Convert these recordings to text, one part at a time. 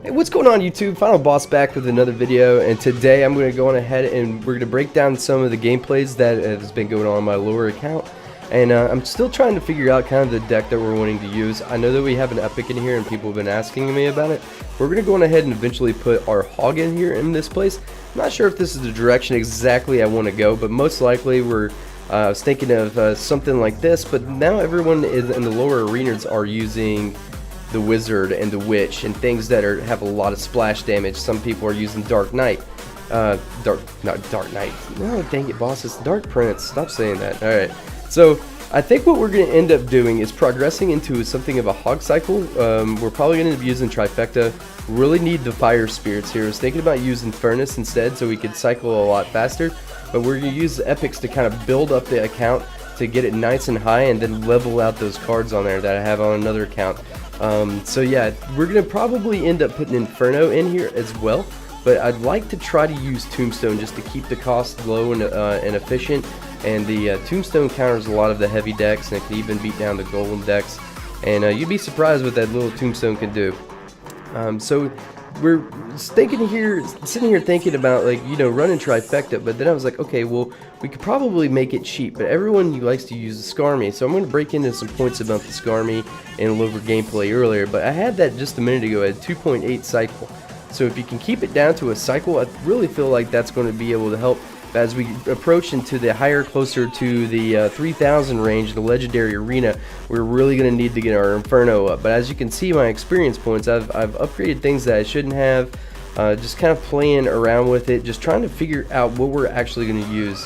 Hey, what's going on YouTube? Final Boss back with another video, and today I'm going to go on ahead and we're going to break down some of the gameplays that has been going on my lower account. And I'm still trying to figure out kind of the deck that we're wanting to use. I know that we have an epic in here and people have been asking me about it. We're going to go on ahead and eventually put our hog in here in this place. I'm not sure if this is the direction exactly I want to go, but most likely I was thinking of something like this, but now everyone in the lower arenas are using the wizard and the witch and things that have a lot of splash damage. Some people are using Dark Knight. Not Dark Knight. No, dang it, boss. It's Dark Prince. Stop saying that. Alright. So, I think what we're going to end up doing is progressing into something of a hog cycle. We're probably going to be using Trifecta. Really need the fire spirits here. I was thinking about using Furnace instead so we could cycle a lot faster. But we're going to use the epics to kind of build up the account to get it nice and high and then level out those cards on there that I have on another account. So yeah, we're going to probably end up putting Inferno in here as well, but I'd like to try to use Tombstone just to keep the cost low and efficient, and the Tombstone counters a lot of the heavy decks and it can even beat down the golem decks, and you'd be surprised what that little Tombstone can do. So we're sitting here thinking about, like, you know, running Trifecta, but then I was like, okay, well, we could probably make it cheap, but everyone likes to use the Skarmy, so I'm going to break into some points about the Skarmy and a little gameplay earlier, but I had that just a minute ago at 2.8 cycle, so if you can keep it down to a cycle, I really feel like that's going to be able to help. As we approach into the higher, closer to the 3,000 range, the legendary arena, we're really going to need to get our Inferno up. But as you can see, my experience points, I've upgraded things that I shouldn't have, just kind of playing around with it, just trying to figure out what we're actually going to use.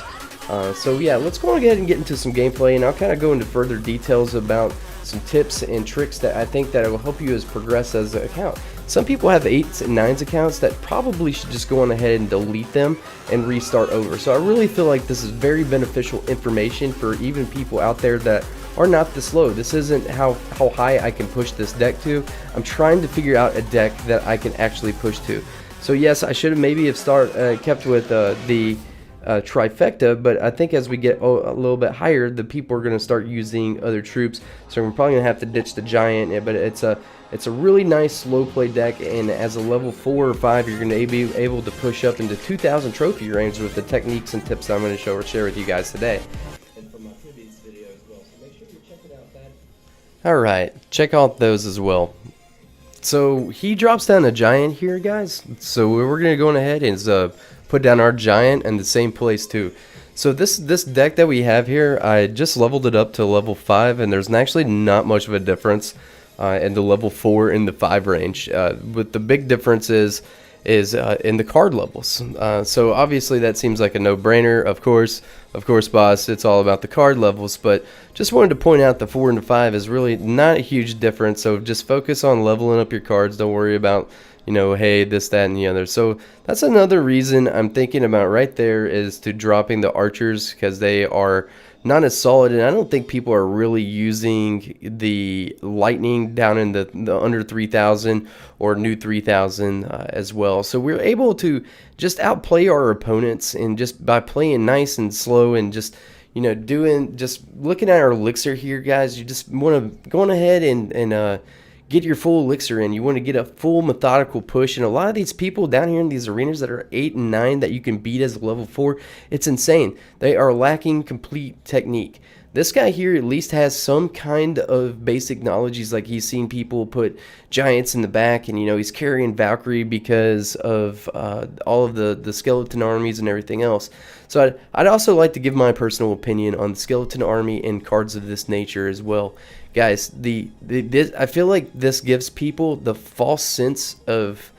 So yeah, let's go ahead and get into some gameplay, and I'll kind of go into further details about some tips and tricks that I think that will help you progress as an account. Some people have 8s and 9s accounts that probably should just go on ahead and delete them and restart over. So I really feel like this is very beneficial information for even people out there that are not this low. This isn't how high I can push this deck to. I'm trying to figure out a deck that I can actually push to. So yes, I should have maybe kept with the Trifecta, but I think as we get a little bit higher, the people are going to start using other troops, so we're probably going to have to ditch the giant. But it's a really nice slow play deck, and as a level 4 or 5, you're going to be able to push up into 2,000 trophy range with the techniques and tips I'm going to share with you guys today. And from my previous video as well, so make sure you check it out. Alright, check out those as well. So he drops down a giant here, guys, so we're going to go ahead and put down our giant in the same place too. So this deck that we have here, I just leveled it up to level 5, and there's actually not much of a difference in the level 4 and the 5 range. But the big difference is in the card levels. So obviously that seems like a no-brainer. Of course, boss, it's all about the card levels, but just wanted to point out the 4 and the 5 is really not a huge difference. So just focus on leveling up your cards. Don't worry about, you know, hey, this, that, and the other. So that's another reason I'm thinking about right there, is to dropping the archers, because they are not as solid, and I don't think people are really using the lightning down in the under 3,000 or new 3,000 as well. So we're able to just outplay our opponents, and just by playing nice and slow and just, you know, just looking at our elixir here, guys, you just want to go on ahead and get your full elixir in. You want to get a full methodical push, and a lot of these people down here in these arenas that are 8 and 9 that you can beat as a level 4, it's insane. They are lacking complete technique. This guy here at least has some kind of basic knowledge. He's seen people put giants in the back, and, you know, he's carrying Valkyrie because of all of the skeleton armies and everything else. So I'd also like to give my personal opinion on the skeleton army and cards of this nature as well. Guys, I feel like this gives people the false sense of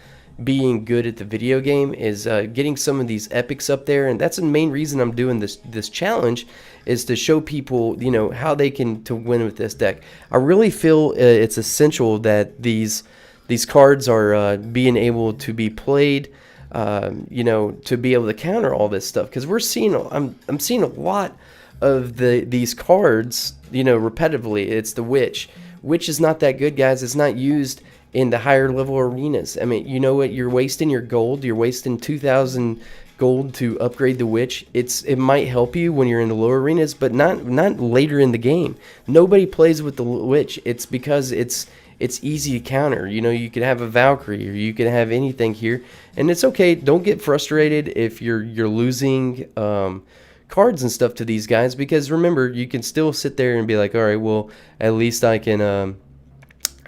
being good at the video game, is getting some of these epics up there, and that's the main reason I'm doing this challenge, is to show people, you know, how they can win with this deck. I really feel it's essential that these cards are being able to be played, you know, to be able to counter all this stuff, because I'm seeing a lot of these cards, you know, repetitively. It's the witch. Witch is not that good, guys. It's not used in the higher level arenas. I mean, you know what? You're wasting your gold. You're wasting 2,000 gold to upgrade the witch. It might help you when you're in the lower arenas, but not later in the game. Nobody plays with the witch. It's because it's it's easy to counter. You know, you could have a Valkyrie or you could have anything here, and it's okay. Don't get frustrated if you're losing cards and stuff to these guys, because remember, you can still sit there and be like, all right, well, at least I can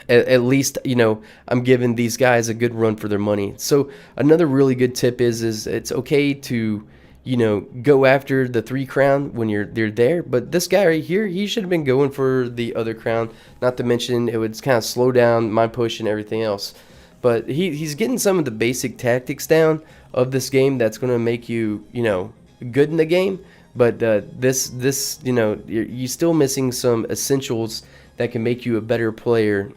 at least, you know, I'm giving these guys a good run for their money. So another really good tip is it's okay to, you know, go after the 3 crown when they're there. But this guy right here, he should have been going for the other crown. Not to mention, it would kind of slow down my push and everything else. But he's getting some of the basic tactics down of this game that's going to make you, you know, good in the game. But this, you know, you're still missing some essentials that can make you a better player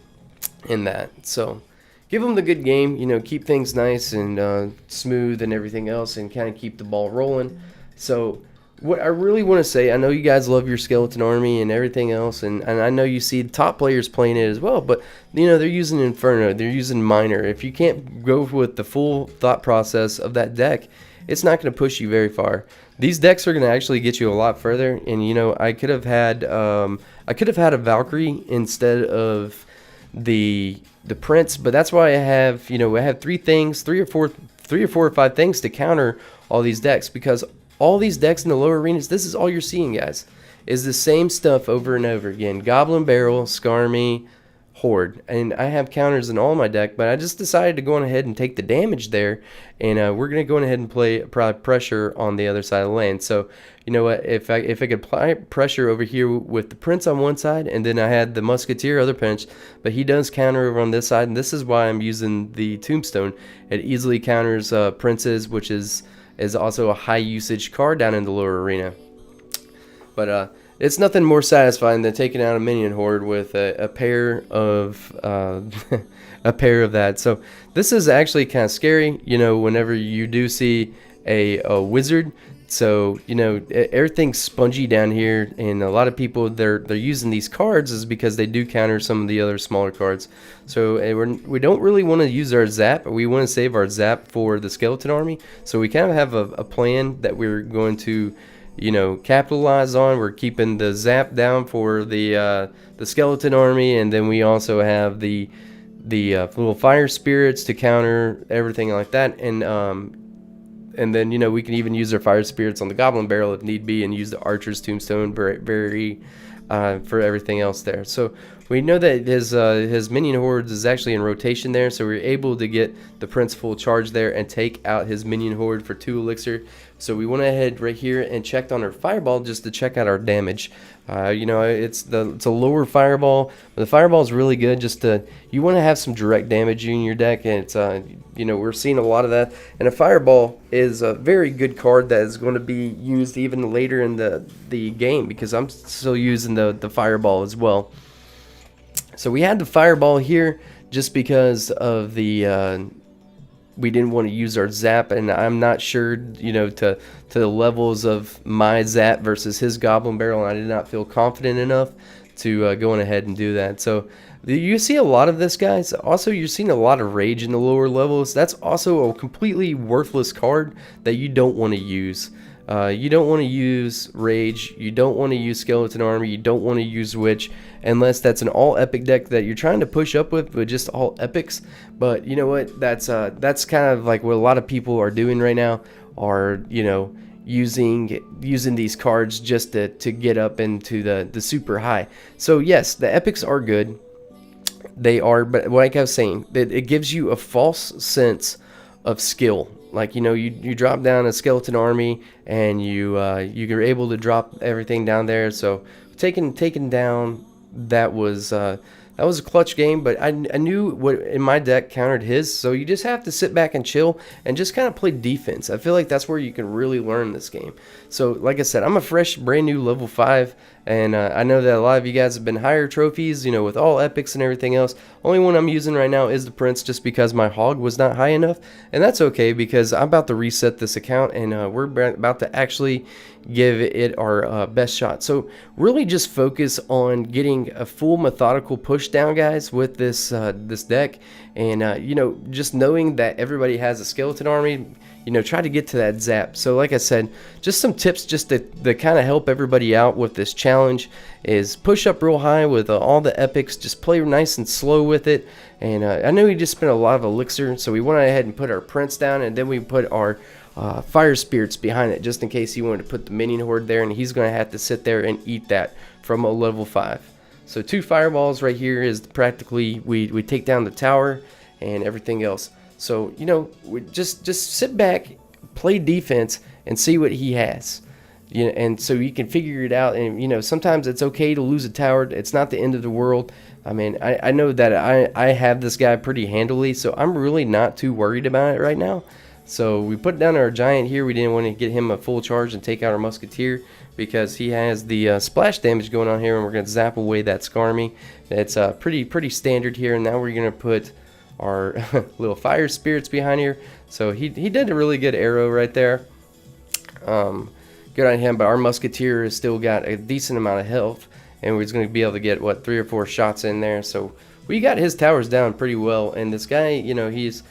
in that. So give them the good game, you know, keep things nice and smooth and everything else, and kind of keep the ball rolling. So what I really want to say, I know you guys love your skeleton army and everything else, and I know you see top players playing it as well, but you know, they're using Inferno, they're using Miner. If you can't go with the full thought process of that deck, it's not going to push you very far. These decks are going to actually get you a lot further. And you know, I could have had a Valkyrie instead of the Prince, but that's why I have, you know, I have 3 things, 3 or 4 or 5 things to counter all these decks, because all these decks in the lower arenas, this is all you're seeing, guys, is the same stuff over and over again. Goblin Barrel, Skarmy, Horde, and I have counters in all my deck, but I just decided to go on ahead and take the damage there, and we're going to go on ahead and play pressure on the other side of the lane. So you know what, if I could apply pressure over here with the Prince on one side, and then I had the Musketeer other pinch, but he does counter over on this side, and this is why I'm using the Tombstone. It easily counters Princes, which is also a high usage card down in the lower arena. But it's nothing more satisfying than taking out a minion horde with a pair of a pair of that. So this is actually kind of scary, you know, whenever you do see a wizard. So you know, everything's spongy down here, and a lot of people they're using these cards is because they do counter some of the other smaller cards. So we don't really want to use our zap. We want to save our zap for the skeleton army. So we kind of have a plan that we're going to, you know, capitalize on. We're keeping the zap down for the skeleton army, and then we also have the little fire spirits to counter everything like that. And then, you know, we can even use our fire spirits on the goblin barrel if need be, and use the archer's tombstone very for everything else there. So we know that his minion hordes is actually in rotation there, so we're able to get the Prince full charge there and take out his minion horde for 2 elixir. So we went ahead right here and checked on our fireball just to check out our damage. You know, it's a lower fireball, but the fireball is really good. Just you want to have some direct damage in your deck, and it's you know, we're seeing a lot of that. And a fireball is a very good card that is going to be used even later in the game, because I'm still using the fireball as well. So we had the fireball here just because of the we didn't want to use our zap, and I'm not sure, you know, to the levels of my zap versus his goblin barrel, and I did not feel confident enough to go on ahead and do that. So you see a lot of this, guys. Also, you're seeing a lot of rage in the lower levels. That's also a completely worthless card that you don't want to use. You don't want to use Rage, you don't want to use Skeleton Army, you don't want to use Witch, unless that's an all epic deck that you're trying to push up with just all epics. But you know what, that's kind of like what a lot of people are doing right now, are, you know, using these cards just to get up into the super high. So yes, the epics are good, they are, but like I was saying, it gives you a false sense of skill. Like, you know, you drop down a skeleton army, and you're able to drop everything down there. So taking down, that was a clutch game. But I knew what in my deck countered his. So you just have to sit back and chill and just kind of play defense. I feel like that's where you can really learn this game. So like I said, I'm a fresh, brand new level 5. And I know that a lot of you guys have been higher trophies, you know, with all epics and everything else. Only one I'm using right now is the Prince, just because my hog was not high enough. And that's okay, because I'm about to reset this account, and we're about to actually give it our best shot. So really just focus on getting a full methodical push down, guys, with this this deck. And you know, just knowing that everybody has a skeleton army, you know, try to get to that zap. So like I said, just some tips just to kind of help everybody out with this challenge is push up real high with all the epics. Just play nice and slow with it. And I know we just spent a lot of elixir, so we went ahead and put our prince down, and then we put our fire spirits behind it, just in case he wanted to put the minion horde there, and he's going to have to sit there and eat that from a level 5. So 2 fireballs right here is practically we take down the tower and everything else. So, you know, we just sit back, play defense, and see what he has. You know, and so you can figure it out. And, you know, sometimes it's okay to lose a tower. It's not the end of the world. I mean, I know that I have this guy pretty handily, so I'm really not too worried about it right now. So we put down our giant here. We didn't want to get him a full charge and take out our musketeer because he has the splash damage going on here, and we're going to zap away that Skarmy. That's pretty standard here. And now we're going to put our little fire spirits behind here. So he did a really good arrow right there. Good on him, but our musketeer has still got a decent amount of health, and we're just going to be able to get what 3 or 4 shots in there. So we got his towers down pretty well, and this guy, you know, he's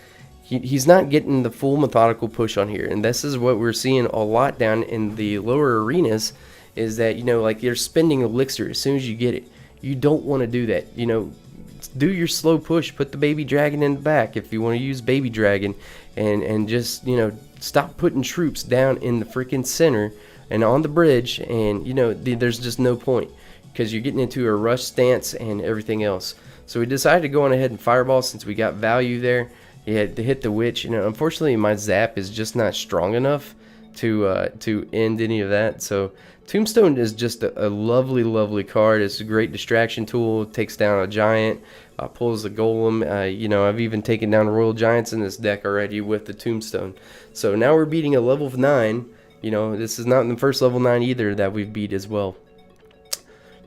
not getting the full methodical push on here, and this is what we're seeing a lot down in the lower arenas, is that, you know, like you're spending elixir as soon as you get it. You don't want to do that. You know, do your slow push, put the baby dragon in the back if you want to use baby dragon, and just, you know, stop putting troops down in the freaking center and on the bridge, and, you know, there's just no point because you're getting into a rush stance and everything else. So we decided to go on ahead and fireball since we got value there. He had to hit the witch. You know, unfortunately my zap is just not strong enough to end any of that. So Tombstone is just a lovely card. It's a great distraction tool. It takes down a giant, pulls the golem. You know, I've even taken down royal giants in this deck already with the Tombstone. So now we're beating a level 9. You know, this is not the first level 9 either that we've beat as well.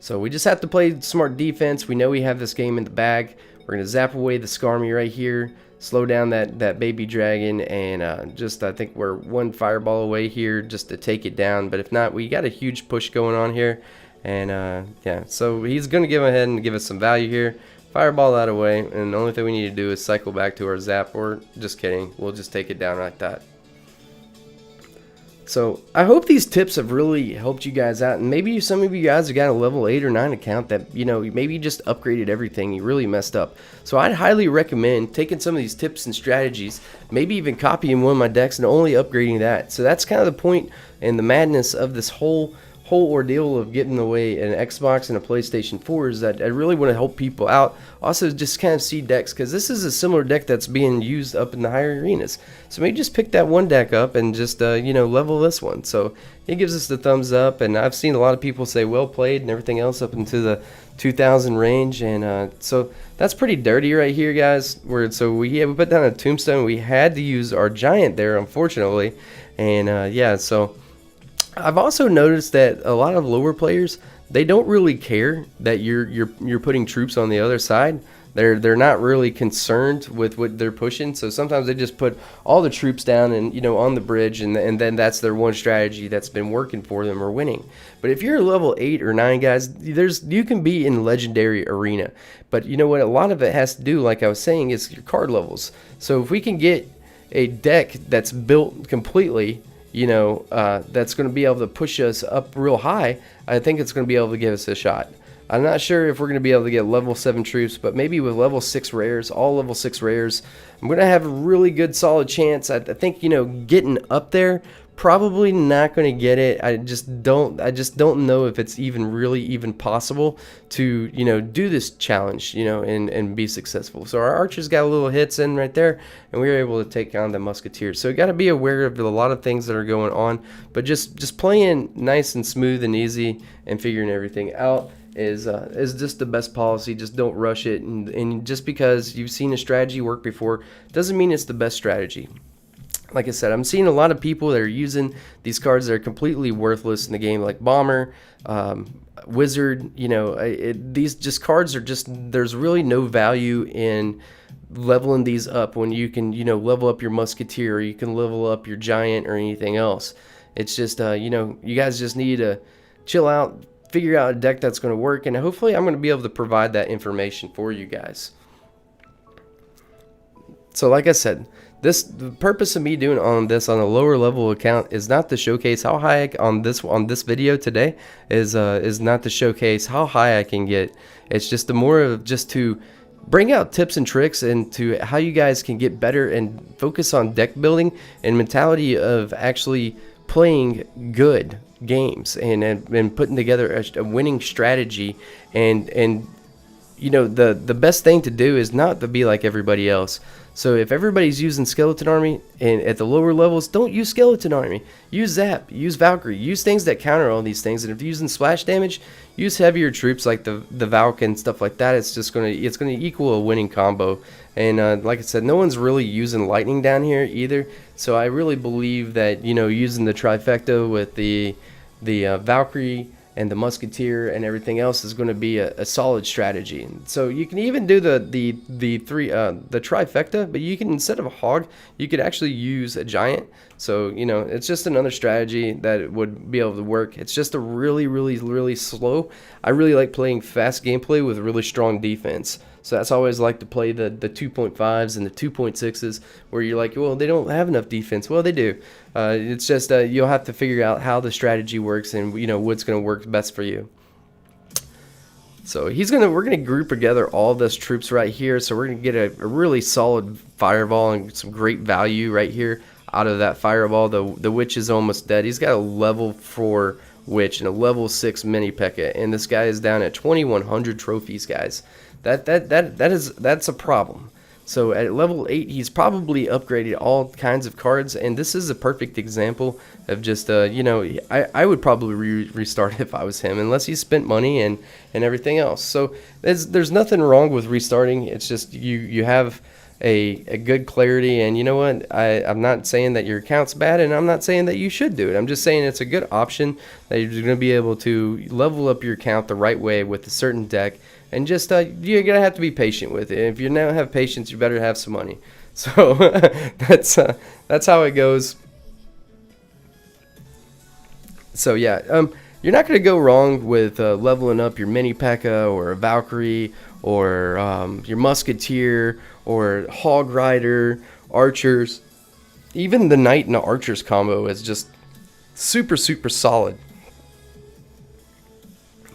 So we just have to play smart defense. We know we have this game in the bag. We're going to zap away the Skarmy right here, slow down that baby dragon, and I think we're 1 fireball away here just to take it down. But if not, we got a huge push going on here. And yeah, so he's going to go ahead and give us some value here. Fireball that away, and the only thing we need to do is cycle back to our zap, or just kidding, we'll just take it down like that. So I hope these tips have really helped you guys out, and maybe some of you guys have got a level 8 or 9 account that, you know, maybe you just upgraded everything, you really messed up. So I'd highly recommend taking some of these tips and strategies, maybe even copying one of my decks and only upgrading that. So that's kind of the point and the madness of this whole ordeal of getting away an Xbox and a PlayStation 4 is that I really want to help people out. Also, just kind of see decks, because this is a similar deck that's being used up in the higher arenas. So maybe just pick that one deck up and just you know, level this one. So it gives us the thumbs up, and I've seen a lot of people say well played and everything else up into the 2,000 range, and so that's pretty dirty right here, guys. So we put down a Tombstone. We had to use our giant there, unfortunately, and yeah, so I've also noticed that a lot of lower players, they don't really care that you're putting troops on the other side. They're not really concerned with what they're pushing. So sometimes they just put all the troops down and, you know, on the bridge, and then that's their one strategy that's been working for them or winning. But if you're level 8 or 9, guys, you can be in legendary arena. But you know what? A lot of it has to do, like I was saying, is your card levels. So if we can get a deck that's built completely, you know, that's going to be able to push us up real high, I think it's going to be able to give us a shot. I'm not sure if we're going to be able to get level 7 troops, but maybe with level 6 rares, all level 6 rares, I'm going to have a really good solid chance. I think, you know, getting up there, probably not going to get it. I just don't know if it's even possible to, you know, do this challenge, you know, and be successful. So our archers got a little hits in right there, and we were able to take on the musketeers. So you got to be aware of a lot of things that are going on, but just playing nice and smooth and easy and figuring everything out is just the best policy. Just don't rush it, and just because you've seen a strategy work before doesn't mean it's the best strategy. Like I said, I'm seeing a lot of people that are using these cards that are completely worthless in the game, like Bomber, Wizard. You know, these just cards are just, there's really no value in leveling these up when you can, you know, level up your Musketeer, or you can level up your Giant or anything else. It's just, you know, you guys just need to chill out, figure out a deck that's going to work, and hopefully I'm going to be able to provide that information for you guys. So like I said, the purpose of me doing on this on a lower level account is not to showcase how high on this video today is not to showcase how high I can get. It's just the more of just to bring out tips and tricks and to how you guys can get better and focus on deck building and mentality of actually playing good games and putting together a winning strategy. And you know, the best thing to do is not to be like everybody else. So if everybody's using Skeleton Army and at the lower levels, don't use Skeleton Army. Use Zap, use Valkyrie, use things that counter all these things. And if you're using splash damage, use heavier troops like the Valk and stuff like that. It's gonna equal a winning combo. And like I said, no one's really using lightning down here either. So I really believe that, you know, using the trifecta with the Valkyrie and the musketeer and everything else is going to be a solid strategy. And so you can even do the trifecta, but you can, instead of a hog, you could actually use a giant. So, you know, it's just another strategy that would be able to work. It's just a really slow. I really like playing fast gameplay with really strong defense. So that's always like to play the 2.5s and the 2.6s, where you're like, well, they don't have enough defense. Well, they do. It's just you'll have to figure out how the strategy works and, you know, what's going to work best for you. So we're gonna group together all this troops right here. So we're gonna get a really solid fireball and some great value right here out of that fireball. The witch is almost dead. He's got a level 4 witch and a level 6 mini P.E.K.K.A. and this guy is down at 2,100 trophies, guys. That's a problem. So at level 8, he's probably upgraded all kinds of cards, and this is a perfect example of just, you know, I would probably restart if I was him, unless he spent money and everything else. So there's nothing wrong with restarting. It's just you have a good clarity, and you know what, I'm not saying that your account's bad, and I'm not saying that you should do it. I'm just saying it's a good option that you're going to be able to level up your account the right way with a certain deck. And just you're gonna have to be patient with it. If you now have patience, you better have some money. So that's how it goes. So yeah, you're not gonna go wrong with leveling up your mini P.E.K.K.A. or a Valkyrie or your musketeer or hog rider, archers. Even the knight and the archers combo is just super solid.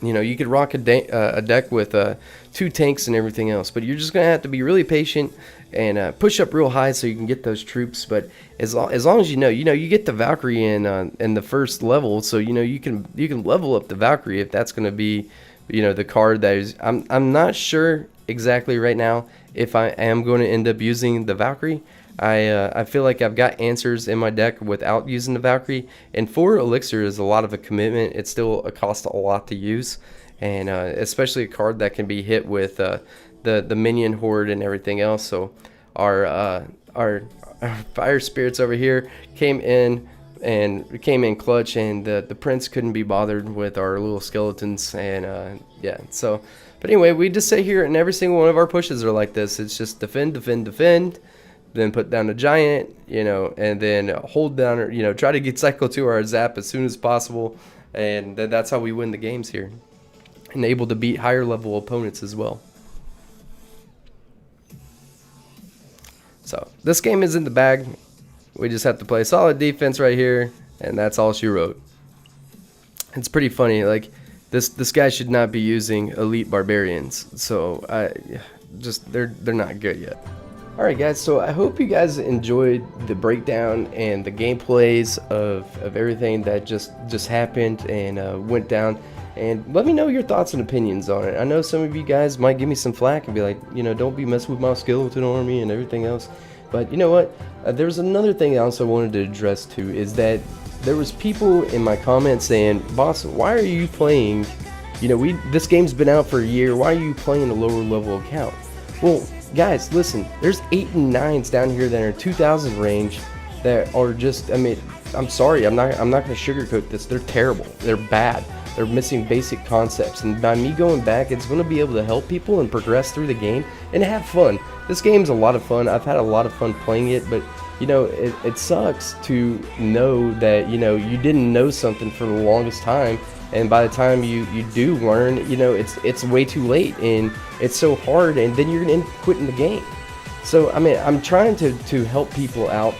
You know, you could rock a deck with 2 tanks and everything else, but you're just gonna have to be really patient and push up real high so you can get those troops. But as long as you get the Valkyrie in the first level, so you know you can level up the Valkyrie if that's gonna be, you know, the card that is. I'm not sure exactly right now if I am going to end up using the Valkyrie. I feel like I've got answers in my deck without using the Valkyrie, and 4 elixir is a lot of a commitment. It still costs a lot to use, and especially a card that can be hit with the minion horde and everything else. So our fire spirits over here came in clutch, and the prince couldn't be bothered with our little skeletons, and yeah. So but anyway, we just sit here and every single one of our pushes are like this. It's just defend, then put down a giant, you know, and then hold down, or, you know, try to get cycle to our zap as soon as possible, and that's how we win the games here, and able to beat higher level opponents as well. So this game is in the bag. We just have to play solid defense right here, and that's all she wrote. It's pretty funny, like this guy should not be using elite barbarians, so they're not good yet. Alright guys, so I hope you guys enjoyed the breakdown and the gameplays of everything that just happened and went down, and let me know your thoughts and opinions on it. I know some of you guys might give me some flack and be like, you know, don't be messing with my skeleton army and everything else, but you know what, there's another thing I also wanted to address too, is that there was people in my comments saying, boss, why are you playing, you know, this game's been out for a year, why are you playing a lower level account? Well, guys, listen, there's 8 and 9s down here that are 2,000 range that are just, I mean, I'm sorry, I'm not going to sugarcoat this. They're terrible. They're bad. They're missing basic concepts. And by me going back, it's going to be able to help people and progress through the game and have fun. This game's a lot of fun. I've had a lot of fun playing it, but, you know, it sucks to know that, you know, you didn't know something for the longest time, and by the time you do learn, you know, it's way too late, and it's so hard, and then you're going to end up quitting the game. So I mean, I'm trying to help people out.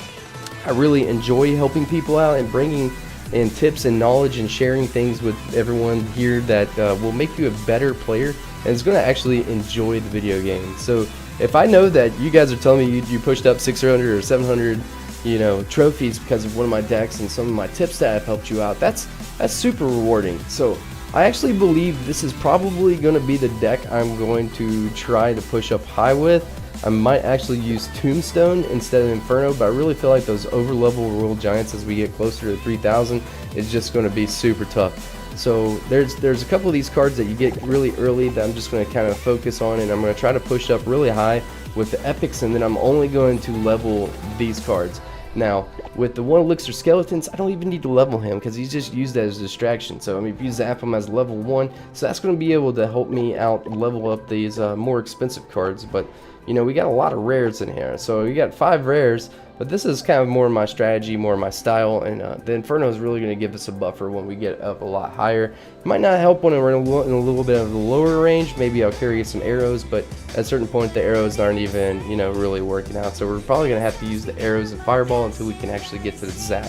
I really enjoy helping people out and bringing in tips and knowledge and sharing things with everyone here that will make you a better player and is going to actually enjoy the video game. So if I know that you guys are telling me you pushed up 600 or 700, you know, trophies because of one of my decks and some of my tips that have helped you out, that's super rewarding. So I actually believe this is probably going to be the deck I'm going to try to push up high with. I might actually use Tombstone instead of Inferno, but I really feel like those over-level Royal Giants as we get closer to 3,000 is just going to be super tough. So there's a couple of these cards that you get really early that I'm just going to kind of focus on, and I'm going to try to push up really high with the epics, and then I'm only going to level these cards. Now, with the one Elixir Skeletons, I don't even need to level him because he's just used as a distraction. So, I mean, if you zap him as level 1, so that's going to be able to help me out level up these more expensive cards. But, you know, we got a lot of rares in here. So, we got 5 rares, but this is kind of more my strategy, more my style. And the Inferno is really going to give us a buffer when we get up a lot higher. It might not help when we're in a little bit of the lower range. Maybe I'll carry some arrows, but at a certain point, the arrows aren't even, you know, really working out. So, we're probably going to have to use the arrows and Fireball until we can actually get to the zap.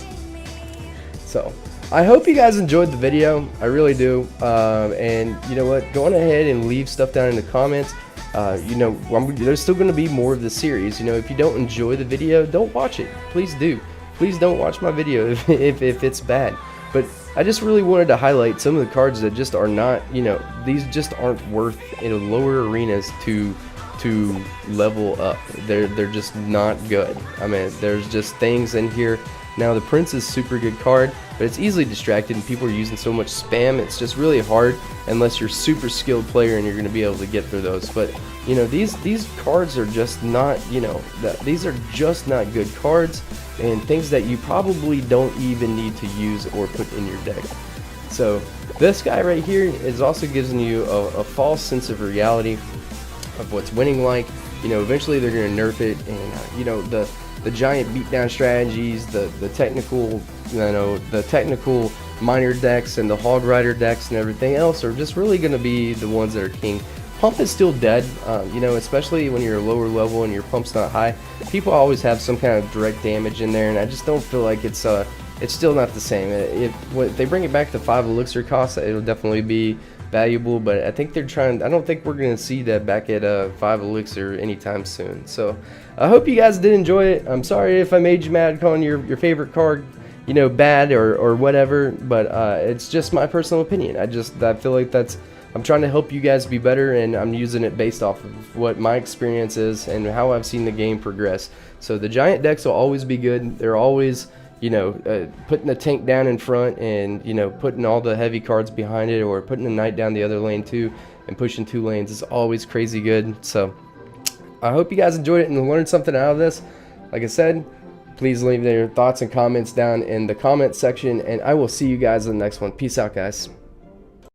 So, I hope you guys enjoyed the video. I really do. And you know what? Go on ahead and leave stuff down in the comments. You know, there's still going to be more of the series. You know, if you don't enjoy the video, don't watch it. Please do. Please don't watch my video if it's bad. But I just really wanted to highlight some of the cards that just are not, you know, these just aren't worth in lower arenas to level up. They're just not good. I mean, there's just things in here. Now the Prince is super good card, but it's easily distracted and people are using so much spam. It's just really hard unless you're a super skilled player and you're going to be able to get through those. But you know, these cards are just not, you know, these are just not good cards and things that you probably don't even need to use or put in your deck. So this guy right here is also giving you a false sense of reality of what's winning like. You know, eventually they're going to nerf it, and you know, the giant beatdown strategies, the technical, you know, the technical miner decks and the hog rider decks and everything else are just really going to be the ones that are king. Pump is still dead, you know, especially when you're lower level and your pump's not high. People always have some kind of direct damage in there, and I just don't feel like it's still not the same. If they bring it back to 5 elixir costs, it'll definitely be valuable, but I think they're trying. I don't think we're going to see that back at 5 elixir anytime soon. So I hope you guys did enjoy it. I'm sorry if I made you mad calling your favorite card, you know, bad or whatever, but it's just my personal opinion. I feel like I'm trying to help you guys be better, and I'm using it based off of what my experience is and how I've seen the game progress. So the giant decks will always be good. They're always, you know, putting the tank down in front and, you know, putting all the heavy cards behind it, or putting the knight down the other lane too and pushing 2 lanes is always crazy good. So I hope you guys enjoyed it and learned something out of this. Like I said, please leave your thoughts and comments down in the comment section, and I will see you guys in the next one. Peace out, guys.